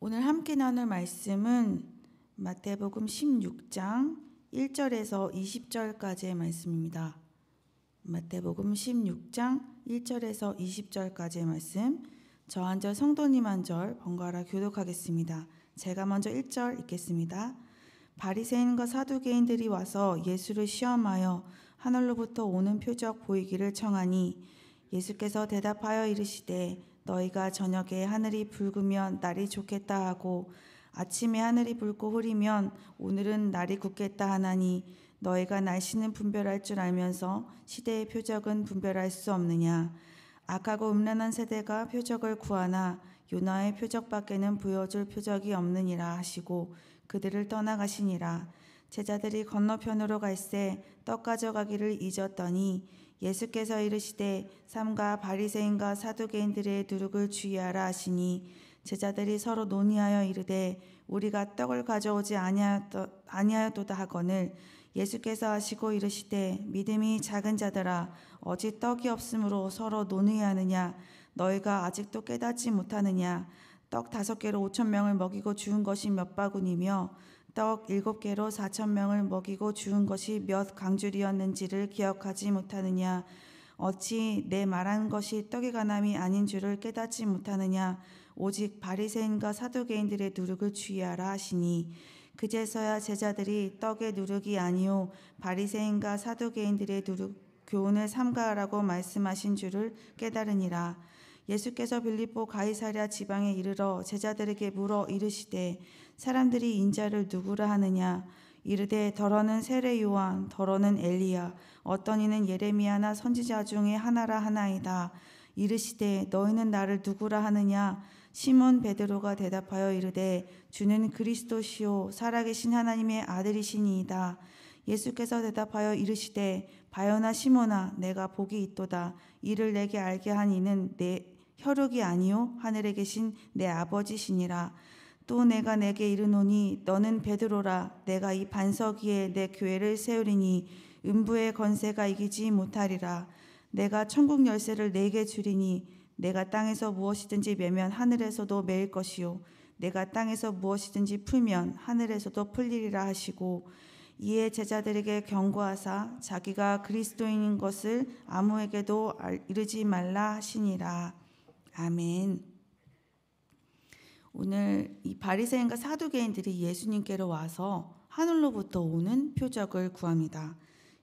오늘 함께 나눌 말씀은 마태복음 16장 1절에서 20절까지의 말씀입니다. 마태복음 16장 1절에서 20절까지의 말씀, 저 한 절 성도님 한 절 번갈아 교독하겠습니다. 제가 먼저 1절 읽겠습니다. 바리새인과 사두개인들이 와서 예수를 시험하여 하늘로부터 오는 표적 보이기를 청하니 예수께서 대답하여 이르시되 너희가 저녁에 하늘이 붉으면 날이 좋겠다 하고 아침에 하늘이 붉고 흐리면 오늘은 날이 굳겠다 하나니 너희가 날씨는 분별할 줄 알면서 시대의 표적은 분별할 수 없느냐. 악하고 음란한 세대가 표적을 구하나 요나의 표적밖에는 보여줄 표적이 없느니라 하시고 그들을 떠나가시니라. 제자들이 건너편으로 갈새 떡 가져가기를 잊었더니 예수께서 이르시되 삼가 바리새인과 사두개인들의 누룩을 주의하라 하시니 제자들이 서로 논의하여 이르되 우리가 떡을 가져오지 아니하였도다 하거늘 예수께서 하시고 이르시되 믿음이 작은 자들아 어찌 떡이 없으므로 서로 논의하느냐. 너희가 아직도 깨닫지 못하느냐. 떡 5개로 5,000명을 먹이고 죽은 것이 몇 바구니며 떡 7개로 4,000명을 먹이고 죽은 것이 몇 강줄이었는지를 기억하지 못하느냐. 어찌 내 말한 것이 떡의 가남이 아닌 줄을 깨닫지 못하느냐. 오직 바리새인과 사두개인들의 누룩을 주의하라 하시니 그제서야 제자들이 떡의 누룩이 아니요 바리새인과 사두개인들의 누룩 교훈을 삼가하라고 말씀하신 줄을 깨달으니라. 예수께서 빌립보 가이사랴 지방에 이르러 제자들에게 물어 이르시되 사람들이 인자를 누구라 하느냐. 이르되 더러는 세례 요한, 더러는 엘리야, 어떤 이는 예레미야나 선지자 중에 하나라 하나이다. 이르시되 너희는 나를 누구라 하느냐. 시몬 베드로가 대답하여 이르되 주는 그리스도시요 살아계신 하나님의 아들이시니이다. 예수께서 대답하여 이르시되 바요나 시몬아 내가 복이 있도다. 이를 내게 알게 한 이는 내 혈육이 아니요 하늘에 계신 내 아버지시니라. 또 내가 내게 이르노니 너는 베드로라. 내가 이 반석 위에 내 교회를 세우리니 음부의 권세가 이기지 못하리라. 내가 천국 열쇠를 네게 주리니 내가 땅에서 무엇이든지 매면 하늘에서도 매일 것이요 내가 땅에서 무엇이든지 풀면 하늘에서도 풀리리라 하시고 이에 제자들에게 경고하사 자기가 그리스도인인 것을 아무에게도 이르지 말라 하시니라. 아멘. 오늘 이 바리새인과 사두개인들이 예수님께로 와서 하늘로부터 오는 표적을 구합니다.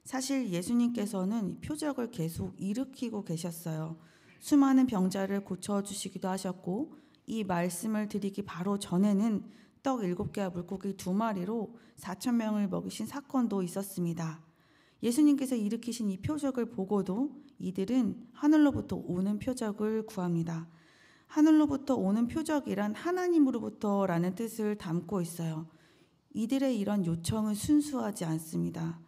사실 예수님께서는 표적을 계속 일으키고 계셨어요. 수많은 병자를 고쳐주시기도 하셨고 이 말씀을 드리기 바로 전에는 떡 7개와 물고기 2마리로 4,000명을 먹이신 사건도 있었습니다. 예수님께서 일으키신 이 표적을 보고도 이들은 하늘로부터 오는 표적을 구합니다. 하늘로부터 오는 표적이란 하나님으로부터라는 뜻을 담고 있어요. 이들의 이런 요청은 순수하지 않습니다.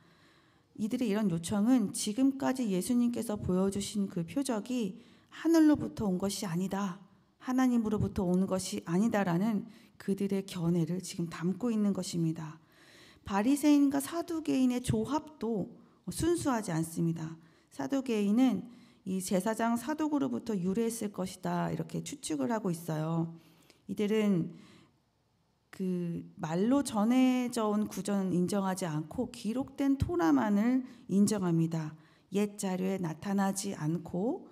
이들의 이런 요청은 지금까지 예수님께서 보여주신 그 표적이 하늘로부터 온 것이 아니다, 하나님으로부터 온 것이 아니다라는 그들의 견해를 지금 담고 있는 것입니다. 바리새인과 사두개인의 조합도 순수하지 않습니다. 사두개인은 이 제사장 사독으로부터 유래했을 것이다 이렇게 추측을 하고 있어요. 이들은 그 말로 전해져 온 구전은 인정하지 않고 기록된 토라만을 인정합니다. 옛 자료에 나타나지 않고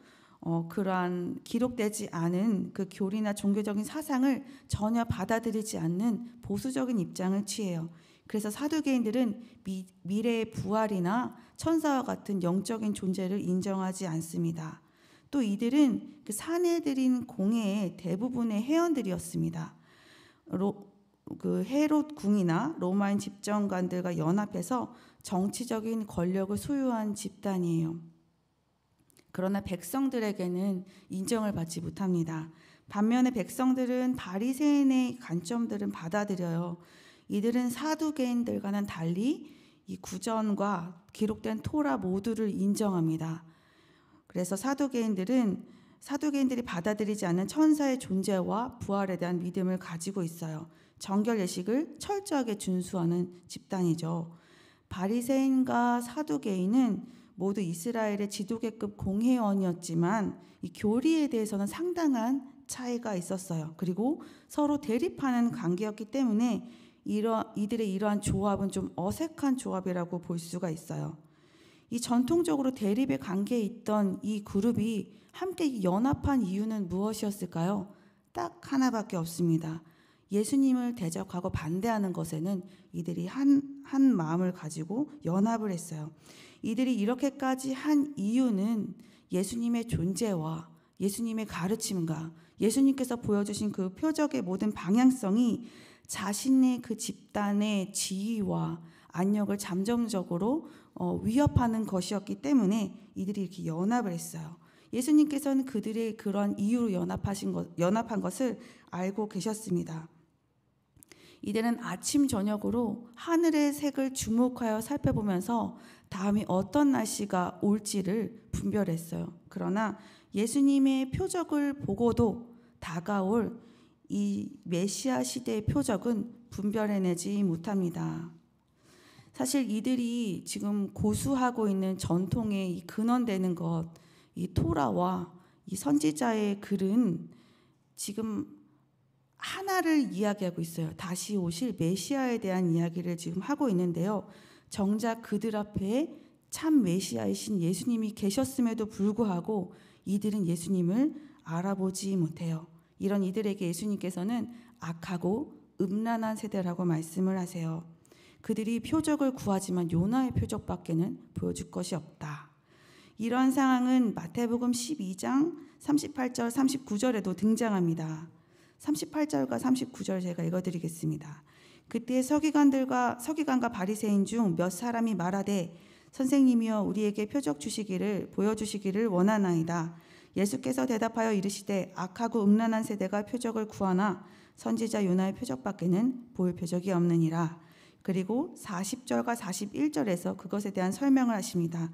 그러한 기록되지 않은 그 교리나 종교적인 사상을 전혀 받아들이지 않는 보수적인 입장을 취해요. 그래서 사두개인들은 미래의 부활이나 천사와 같은 영적인 존재를 인정하지 않습니다. 또 이들은 그 사내들인 공회의 대부분의 회원들이었습니다. 그 헤롯 궁이나 로마인 집정관들과 연합해서 정치적인 권력을 소유한 집단이에요. 그러나 백성들에게는 인정을 받지 못합니다. 반면에 백성들은 바리새인의 관점들은 받아들여요. 이들은 사두개인들과는 달리 이 구전과 기록된 토라 모두를 인정합니다. 그래서 사두개인들이 받아들이지 않는 천사의 존재와 부활에 대한 믿음을 가지고 있어요. 정결 예식을 철저하게 준수하는 집단이죠. 바리새인과 사두개인은 모두 이스라엘의 지도계급 공회원이었지만 이 교리에 대해서는 상당한 차이가 있었어요. 그리고 서로 대립하는 관계였기 때문에 이들의 이러한 조합은 좀 어색한 조합이라고 볼 수가 있어요. 이 전통적으로 대립의 관계에 있던 이 그룹이 함께 연합한 이유는 무엇이었을까요? 딱 하나밖에 없습니다. 예수님을 대적하고 반대하는 것에는 이들이 한 마음을 가지고 연합을 했어요. 이들이 이렇게까지 한 이유는 예수님의 존재와 예수님의 가르침과 예수님께서 보여주신 그 표적의 모든 방향성이 자신의 그 집단의 지위와 안력을 잠정적으로 위협하는 것이었기 때문에 이들이 이렇게 연합을 했어요. 예수님께서는 그들의 그런 이유로 연합한 것을 알고 계셨습니다. 이들은 아침 저녁으로 하늘의 색을 주목하여 살펴보면서 다음에 어떤 날씨가 올지를 분별했어요. 그러나 예수님의 표적을 보고도 다가올 이 메시아 시대의 표적은 분별해내지 못합니다. 사실 이들이 지금 고수하고 있는 전통의 이 근원되는 것, 이 토라와 이 선지자의 글은 지금 하나를 이야기하고 있어요. 다시 오실 메시아에 대한 이야기를 지금 하고 있는데요. 정작 그들 앞에 참 메시아이신 예수님이 계셨음에도 불구하고 이들은 예수님을 알아보지 못해요. 이런 이들에게 예수님께서는 악하고 음란한 세대라고 말씀을 하세요. 그들이 표적을 구하지만 요나의 표적밖에는 보여줄 것이 없다. 이러한 상황은 마태복음 12장 38절 39절에도 등장합니다. 38절과 39절 제가 읽어드리겠습니다. 그때 서기관과 바리새인 중 몇 사람이 말하되 선생님이여 우리에게 표적 주시기를 보여주시기를 원하나이다. 예수께서 대답하여 이르시되 악하고 음란한 세대가 표적을 구하나 선지자 요나의 표적밖에는 보일 표적이 없느니라. 그리고 40절과 41절에서 그것에 대한 설명을 하십니다.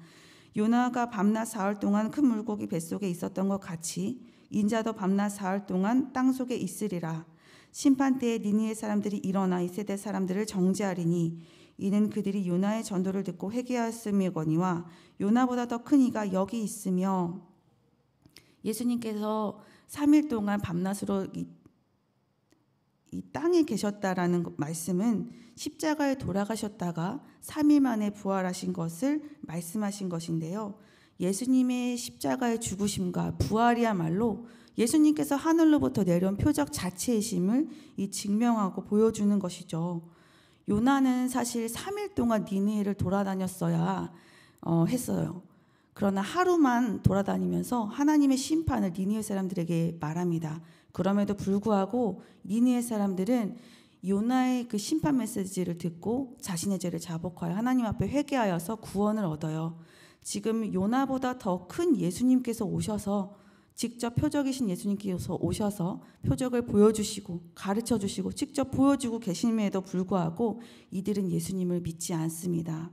요나가 밤낮 사흘 동안 큰 물고기 뱃속에 있었던 것 같이 인자도 밤낮 사흘 동안 땅속에 있으리라. 심판 때에 니느웨 사람들이 일어나 이 세대 사람들을 정죄하리니 이는 그들이 요나의 전도를 듣고 회개하였음이거니와 요나보다 더 큰 이가 여기 있으며. 예수님께서 3일 동안 밤낮으로 이 땅에 계셨다라는 말씀은 십자가에 돌아가셨다가 3일 만에 부활하신 것을 말씀하신 것인데요. 예수님의 십자가의 죽으심과 부활이야말로 예수님께서 하늘로부터 내려온 표적 자체이심을 증명하고 보여주는 것이죠. 요나는 사실 3일 동안 니느웨를 돌아다녔어야 했어요. 그러나 하루만 돌아다니면서 하나님의 심판을 니느웨 사람들에게 말합니다. 그럼에도 불구하고 니느웨 사람들은 요나의 그 심판 메시지를 듣고 자신의 죄를 자복하여 하나님 앞에 회개하여서 구원을 얻어요. 지금 요나보다 더 큰 예수님께서 오셔서 직접 표적이신 예수님께서 오셔서 표적을 보여주시고 가르쳐주시고 직접 보여주고 계심에도 불구하고 이들은 예수님을 믿지 않습니다.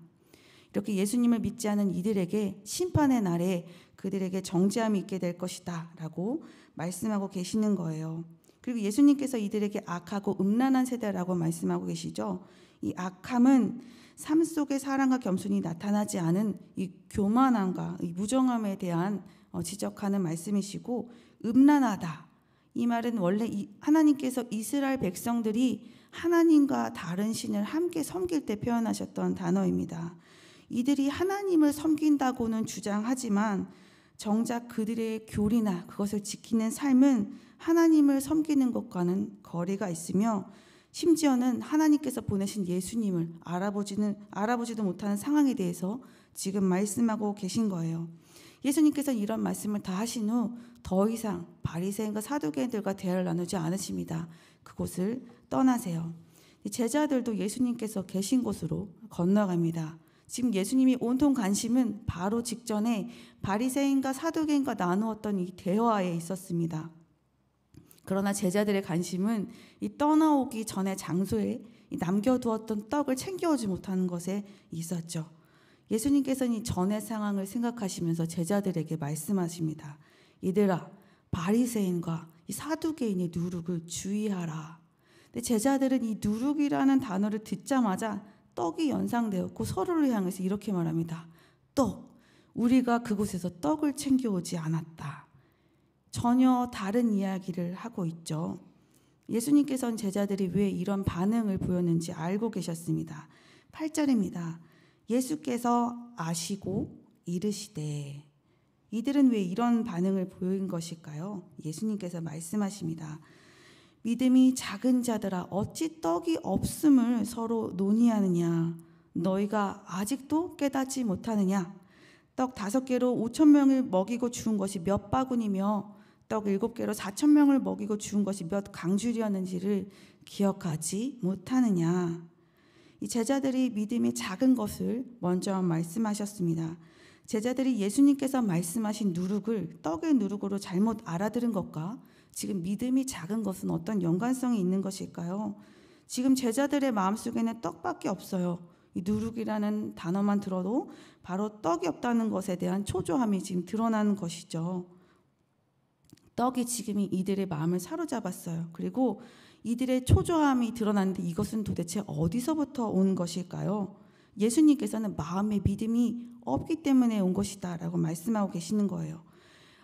이렇게 예수님을 믿지 않은 이들에게 심판의 날에 그들에게 정죄함이 있게 될 것이다 라고 말씀하고 계시는 거예요. 그리고 예수님께서 이들에게 악하고 음란한 세대라고 말씀하고 계시죠. 이 악함은 삶 속에 사랑과 겸손이 나타나지 않은 이 교만함과 이 무정함에 대한 지적하는 말씀이시고, 음란하다 이 말은 원래 하나님께서 이스라엘 백성들이 하나님과 다른 신을 함께 섬길 때 표현하셨던 단어입니다. 이들이 하나님을 섬긴다고는 주장하지만 정작 그들의 교리나 그것을 지키는 삶은 하나님을 섬기는 것과는 거리가 있으며 심지어는 하나님께서 보내신 예수님을 알아보지도 못하는 상황에 대해서 지금 말씀하고 계신 거예요. 예수님께서는 이런 말씀을 다 하신 후 더 이상 바리새인과 사두개인들과 대화를 나누지 않으십니다. 그곳을 떠나세요. 제자들도 예수님께서 계신 곳으로 건너갑니다. 지금 예수님이 온통 관심은 바로 직전에 바리새인과 사두개인과 나누었던 이 대화에 있었습니다. 그러나 제자들의 관심은 이 떠나오기 전에 장소에 남겨두었던 떡을 챙겨오지 못하는 것에 있었죠. 예수님께서는 이 전의 상황을 생각하시면서 제자들에게 말씀하십니다. 이들아, 바리새인과 이 사두개인의 누룩을 주의하라. 근데 제자들은 이 누룩이라는 단어를 듣자마자 떡이 연상되었고 서로를 향해서 이렇게 말합니다. 떡, 우리가 그곳에서 떡을 챙겨오지 않았다. 전혀 다른 이야기를 하고 있죠. 예수님께서는 제자들이 왜 이런 반응을 보였는지 알고 계셨습니다. 8절입니다. 예수께서 아시고 이르시되. 이들은 왜 이런 반응을 보인 것일까요? 예수님께서 말씀하십니다. 믿음이 작은 자들아 어찌 떡이 없음을 서로 논의하느냐. 너희가 아직도 깨닫지 못하느냐. 떡 5개로 5,000명을 먹이고 죽은 것이 몇 바구니며 떡 7개로 4,000명을 먹이고 죽은 것이 몇 강줄이었는지를 기억하지 못하느냐. 이 제자들이 믿음이 작은 것을 먼저 말씀하셨습니다. 제자들이 예수님께서 말씀하신 누룩을 떡의 누룩으로 잘못 알아들은 것과 지금 믿음이 작은 것은 어떤 연관성이 있는 것일까요? 지금 제자들의 마음속에는 떡밖에 없어요. 이 누룩이라는 단어만 들어도 바로 떡이 없다는 것에 대한 초조함이 지금 드러나는 것이죠. 떡이 지금 이들의 마음을 사로잡았어요. 그리고 이들의 초조함이 드러났는데 이것은 도대체 어디서부터 온 것일까요? 예수님께서는 마음의 믿음이 없기 때문에 온 것이다 라고 말씀하고 계시는 거예요.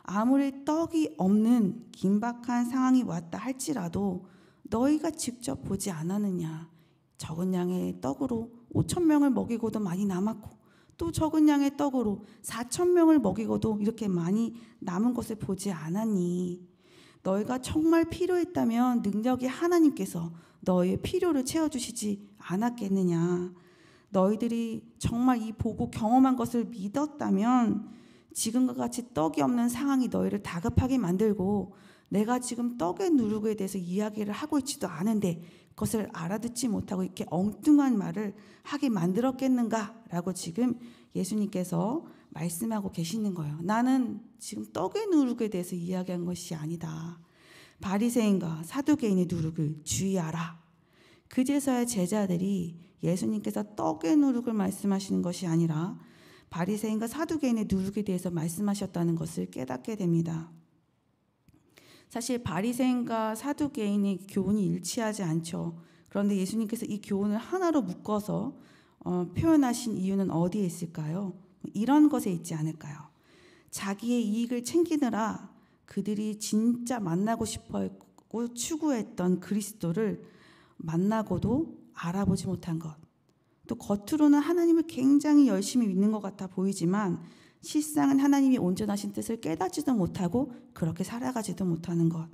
아무리 떡이 없는 긴박한 상황이 왔다 할지라도 너희가 직접 보지 않았느냐. 적은 양의 떡으로 5,000명을 먹이고도 많이 남았고 또 적은 양의 떡으로 4,000명을 먹이고도 이렇게 많이 남은 것을 보지 않았니? 너희가 정말 필요했다면 능력이 하나님께서 너희의 필요를 채워주시지 않았겠느냐? 너희들이 정말 이 보고 경험한 것을 믿었다면 지금과 같이 떡이 없는 상황이 너희를 다급하게 만들고 내가 지금 떡의 누룩에 대해서 이야기를 하고 있지도 않은데 그것을 알아듣지 못하고 이렇게 엉뚱한 말을 하게 만들었겠는가라고 지금 예수님께서 말씀하고 계시는 거예요. 나는 지금 떡의 누룩에 대해서 이야기한 것이 아니다. 바리새인과 사두개인의 누룩을 주의하라. 그제서야 제자들이 예수님께서 떡의 누룩을 말씀하시는 것이 아니라 바리새인과 사두개인의 누룩에 대해서 말씀하셨다는 것을 깨닫게 됩니다. 사실 바리새인과 사두개인의 교훈이 일치하지 않죠. 그런데 예수님께서 이 교훈을 하나로 묶어서 표현하신 이유는 어디에 있을까요? 이런 것에 있지 않을까요? 자기의 이익을 챙기느라 그들이 진짜 만나고 싶어했고 추구했던 그리스도를 만나고도 알아보지 못한 것. 또 겉으로는 하나님을 굉장히 열심히 믿는 것 같아 보이지만 실상은 하나님이 온전하신 뜻을 깨닫지도 못하고 그렇게 살아가지도 못하는 것.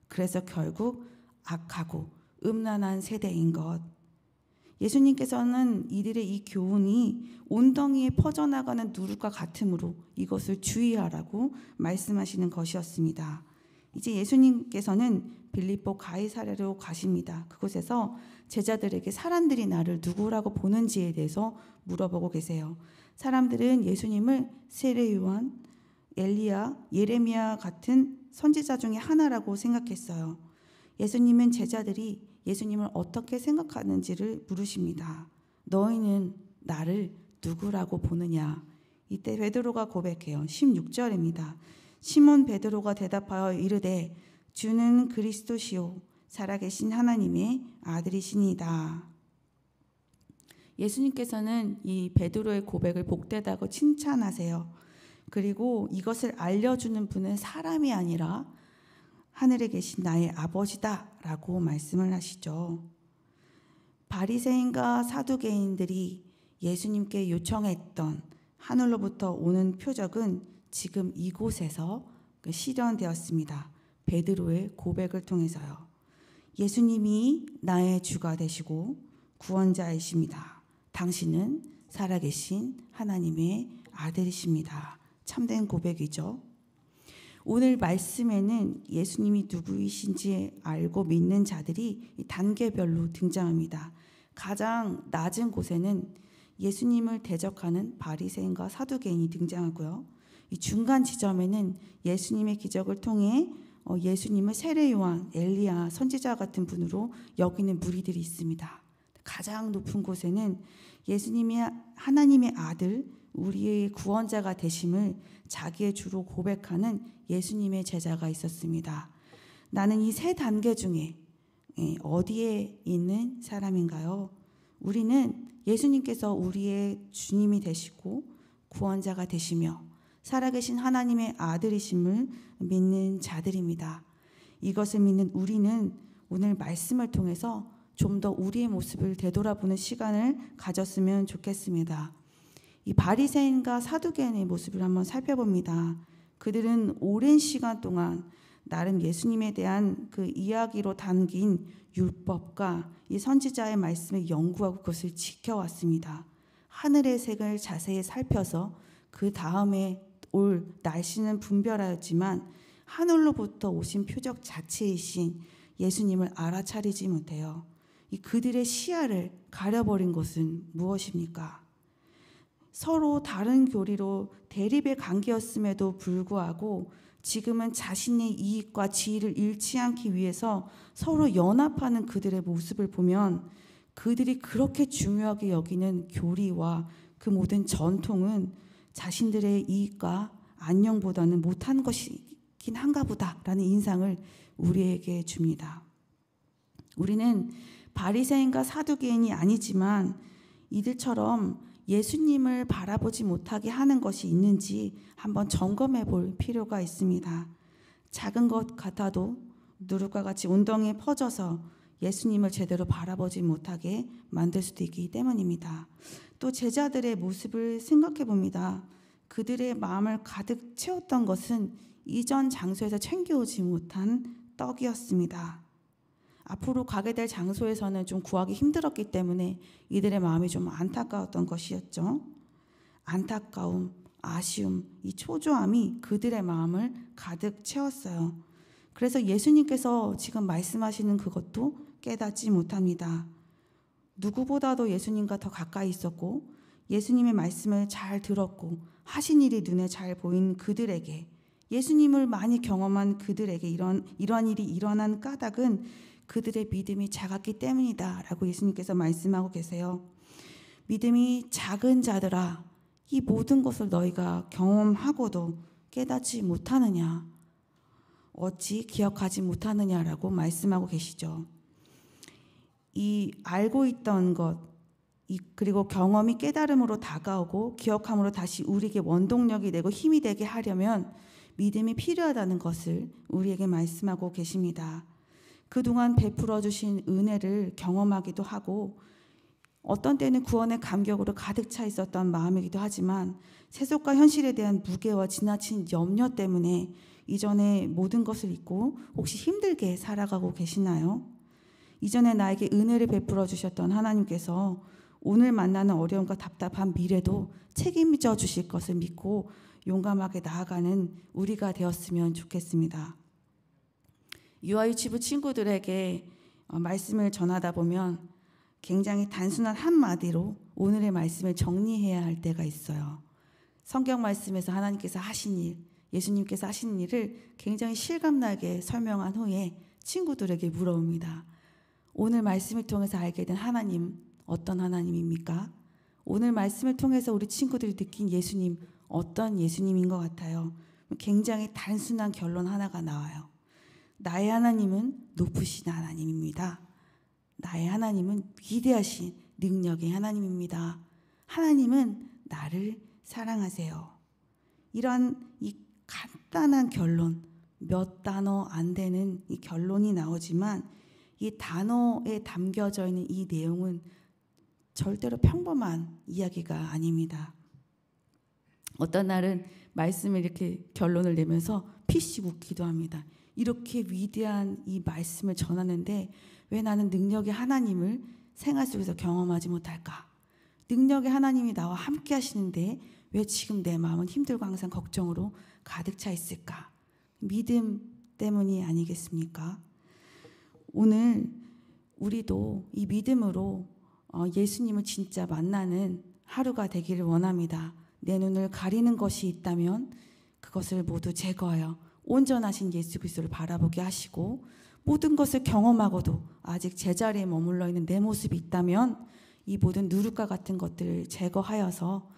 그래서 결국 악하고 음란한 세대인 것. 예수님께서는 이들의 이 교훈이 온덩이에 퍼져나가는 누룩과 같으므로 이것을 주의하라고 말씀하시는 것이었습니다. 이제 예수님께서는 빌립보 가이사랴로 가십니다. 그곳에서 제자들에게 사람들이 나를 누구라고 보는지에 대해서 물어보고 계세요. 사람들은 예수님을 세례 요한, 엘리야, 예레미야 같은 선지자 중에 하나라고 생각했어요. 예수님은 제자들이 예수님을 어떻게 생각하는지를 물으십니다. 너희는 나를 누구라고 보느냐? 이때 베드로가 고백해요. 16절입니다. 시몬 베드로가 대답하여 이르되 주는 그리스도시요 살아계신 하나님의 아들이시니이다. 예수님께서는 이 베드로의 고백을 복되다고 칭찬하세요. 그리고 이것을 알려주는 분은 사람이 아니라 하늘에 계신 나의 아버지다라고 말씀을 하시죠. 바리새인과 사두개인들이 예수님께 요청했던 하늘로부터 오는 표적은 지금 이곳에서 실현되었습니다. 베드로의 고백을 통해서요. 예수님이 나의 주가 되시고 구원자이십니다. 당신은 살아계신 하나님의 아들이십니다. 참된 고백이죠. 오늘 말씀에는 예수님이 누구이신지 알고 믿는 자들이 단계별로 등장합니다. 가장 낮은 곳에는 예수님을 대적하는 바리새인과 사두개인이 등장하고요. 이 중간 지점에는 예수님의 기적을 통해 예수님을 세례 요한, 엘리야, 선지자 같은 분으로 여기는 무리들이 있습니다. 가장 높은 곳에는 예수님이 하나님의 아들, 우리의 구원자가 되심을 자기의 주로 고백하는 예수님의 제자가 있었습니다. 나는 이 세 단계 중에 어디에 있는 사람인가요? 우리는 예수님께서 우리의 주님이 되시고 구원자가 되시며 살아계신 하나님의 아들이심을 믿는 자들입니다. 이것을 믿는 우리는 오늘 말씀을 통해서 좀 더 우리의 모습을 되돌아보는 시간을 가졌으면 좋겠습니다. 이 바리새인과 사두개인의 모습을 한번 살펴봅니다. 그들은 오랜 시간 동안 나름 예수님에 대한 그 이야기로 담긴 율법과 이 선지자의 말씀을 연구하고 그것을 지켜왔습니다. 하늘의 색을 자세히 살펴서 그 다음에 올 날씨는 분별하였지만 하늘로부터 오신 표적 자체이신 예수님을 알아차리지 못해요. 이 그들의 시야를 가려버린 것은 무엇입니까? 서로 다른 교리로 대립의 관계였음에도 불구하고 지금은 자신의 이익과 지위를 잃지 않기 위해서 서로 연합하는 그들의 모습을 보면 그들이 그렇게 중요하게 여기는 교리와 그 모든 전통은 자신들의 이익과 안녕보다는 못한 것이긴 한가 보다라는 인상을 우리에게 줍니다. 우리는 바리새인과 사두개인이 아니지만 이들처럼 예수님을 바라보지 못하게 하는 것이 있는지 한번 점검해 볼 필요가 있습니다. 작은 것 같아도 누룩과 같이 온덩이에 퍼져서 예수님을 제대로 바라보지 못하게 만들 수도 있기 때문입니다. 또 제자들의 모습을 생각해 봅니다. 그들의 마음을 가득 채웠던 것은 이전 장소에서 챙겨오지 못한 떡이었습니다. 앞으로 가게 될 장소에서는 좀 구하기 힘들었기 때문에 이들의 마음이 좀 안타까웠던 것이었죠. 안타까움, 아쉬움, 이 초조함이 그들의 마음을 가득 채웠어요. 그래서 예수님께서 지금 말씀하시는 그것도 깨닫지 못합니다. 누구보다도 예수님과 더 가까이 있었고 예수님의 말씀을 잘 들었고 하신 일이 눈에 잘 보인 그들에게, 예수님을 많이 경험한 그들에게 이러한 일이 일어난 까닭은 그들의 믿음이 작았기 때문이다 라고 예수님께서 말씀하고 계세요. 믿음이 작은 자들아, 이 모든 것을 너희가 경험하고도 깨닫지 못하느냐, 어찌 기억하지 못하느냐라고 말씀하고 계시죠. 이 알고 있던 것, 그리고 경험이 깨달음으로 다가오고 기억함으로 다시 우리에게 원동력이 되고 힘이 되게 하려면 믿음이 필요하다는 것을 우리에게 말씀하고 계십니다. 그동안 베풀어 주신 은혜를 경험하기도 하고 어떤 때는 구원의 감격으로 가득 차 있었던 마음이기도 하지만 세속과 현실에 대한 무게와 지나친 염려 때문에 이전의 모든 것을 잊고 혹시 힘들게 살아가고 계시나요? 이전에 나에게 은혜를 베풀어 주셨던 하나님께서 오늘 만나는 어려움과 답답한 미래도 책임져 주실 것을 믿고 용감하게 나아가는 우리가 되었으면 좋겠습니다. 유아유치부 친구들에게 말씀을 전하다 보면 굉장히 단순한 한마디로 오늘의 말씀을 정리해야 할 때가 있어요. 성경 말씀에서 하나님께서 하신 일, 예수님께서 하신 일을 굉장히 실감나게 설명한 후에 친구들에게 물어봅니다. 오늘 말씀을 통해서 알게 된 하나님, 어떤 하나님입니까? 오늘 말씀을 통해서 우리 친구들이 느낀 예수님, 어떤 예수님인 것 같아요? 굉장히 단순한 결론 하나가 나와요. 나의 하나님은 높으신 하나님입니다. 나의 하나님은 위대하신 능력의 하나님입니다. 하나님은 나를 사랑하세요. 이런 이 간단한 결론, 몇 단어 안 되는 이 결론이 나오지만 이 단어에 담겨져 있는 이 내용은 절대로 평범한 이야기가 아닙니다. 어떤 날은 말씀을 이렇게 결론을 내면서 피식 웃기도 합니다. 이렇게 위대한 이 말씀을 전하는데 왜 나는 능력의 하나님을 생활 속에서 경험하지 못할까? 능력의 하나님이 나와 함께 하시는데 왜 지금 내 마음은 힘들고 항상 걱정으로 가득 차 있을까? 믿음 때문이 아니겠습니까? 오늘 우리도 이 믿음으로 예수님을 진짜 만나는 하루가 되기를 원합니다. 내 눈을 가리는 것이 있다면 그것을 모두 제거하여 온전하신 예수 그리스도를 바라보게 하시고, 모든 것을 경험하고도 아직 제자리에 머물러 있는 내 모습이 있다면 이 모든 누룩과 같은 것들을 제거하여서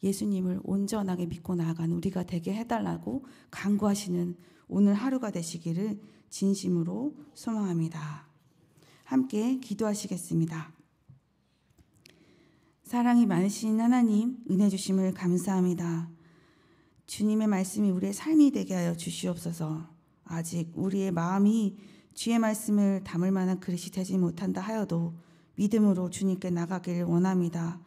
예수님을 온전하게 믿고 나아가는 우리가 되게 해달라고 간구하시는 오늘 하루가 되시기를 진심으로 소망합니다. 함께 기도하시겠습니다. 사랑이 많으신 하나님, 은혜 주심을 감사합니다. 주님의 말씀이 우리의 삶이 되게 하여 주시옵소서. 아직 우리의 마음이 주의 말씀을 담을 만한 그릇이 되지 못한다 하여도 믿음으로 주님께 나가기를 원합니다.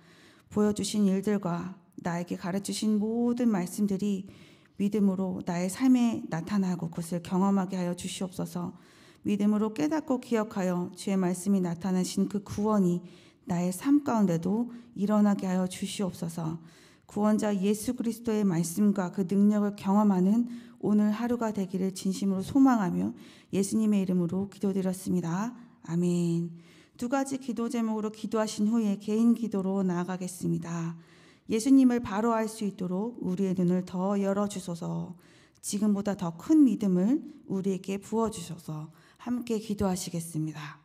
보여주신 일들과 나에게 가르치신 모든 말씀들이 믿음으로 나의 삶에 나타나고 그것을 경험하게 하여 주시옵소서. 믿음으로 깨닫고 기억하여 주의 말씀이 나타나신 그 구원이 나의 삶 가운데도 일어나게 하여 주시옵소서. 구원자 예수 그리스도의 말씀과 그 능력을 경험하는 오늘 하루가 되기를 진심으로 소망하며 예수님의 이름으로 기도드렸습니다. 아멘. 두 가지 기도 제목으로 기도하신 후에 개인 기도로 나아가겠습니다. 예수님을 바로 알 수 있도록 우리의 눈을 더 열어주소서. 지금보다 더 큰 믿음을 우리에게 부어주셔서 함께 기도하시겠습니다.